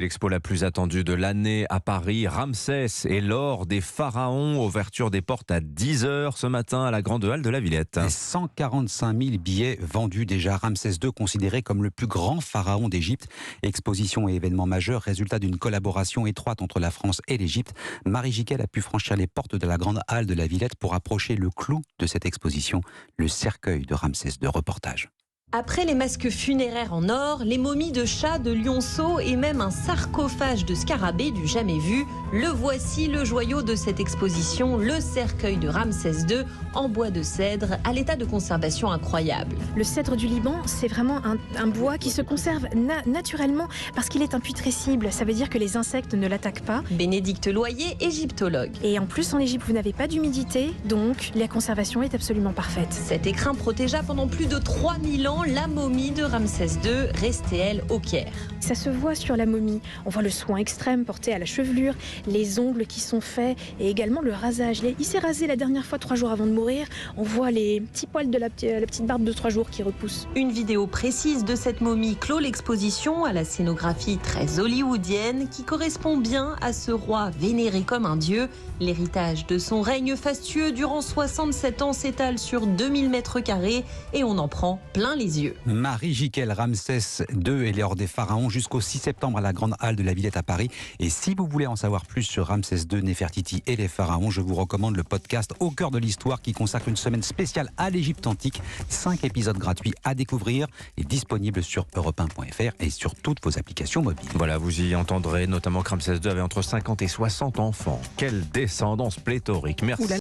L'expo la plus attendue de l'année à Paris, Ramsès et l'or des pharaons. Ouverture des portes à 10h ce matin à la Grande Halle de la Villette. Et 145 000 billets vendus déjà. Ramsès II considéré comme le plus grand pharaon d'Égypte. Exposition et événement majeur, résultat d'une collaboration étroite entre la France et l'Égypte. Marie Jiquel a pu franchir les portes de la Grande Halle de la Villette pour approcher le clou de cette exposition, le cercueil de Ramsès II. Reportage. Après les masques funéraires en or, les momies de chats, de lionceaux et même un sarcophage de scarabée du jamais vu, le voici le joyau de cette exposition, le cercueil de Ramsès II en bois de cèdre à l'état de conservation incroyable. Le cèdre du Liban, c'est vraiment un bois qui se conserve naturellement parce qu'il est imputrescible. Ça veut dire que les insectes ne l'attaquent pas. Bénédicte Loyer, égyptologue. Et en plus, en Égypte, vous n'avez pas d'humidité, donc la conservation est absolument parfaite. Cet écrin protégea pendant plus de 3000 ans la momie de Ramsès II, restée elle au Caire. Ça se voit sur la momie. On voit le soin extrême porté à la chevelure, les ongles qui sont faits et également le rasage. Il s'est rasé la dernière fois 3 jours avant de mourir. On voit les petits poils de la petite barbe de 3 jours qui repoussent. Une vidéo précise de cette momie clôt l'exposition à la scénographie très hollywoodienne qui correspond bien à ce roi vénéré comme un dieu. L'héritage de son règne fastueux durant 67 ans s'étale sur 2000 mètres carrés et on en prend plein les yeux. Marie Jiquel, Ramsès II et l'or des pharaons jusqu'au 6 septembre à la Grande Halle de la Villette à Paris. Et si vous voulez en savoir plus sur Ramsès II, Néfertiti et les pharaons, je vous recommande le podcast Au cœur de l'histoire qui consacre une semaine spéciale à l'Égypte antique. 5 épisodes gratuits à découvrir et disponibles sur europe1.fr et sur toutes vos applications mobiles. Voilà, vous y entendrez notamment que Ramsès II avait entre 50 et 60 enfants. Quelle descendance pléthorique. Merci.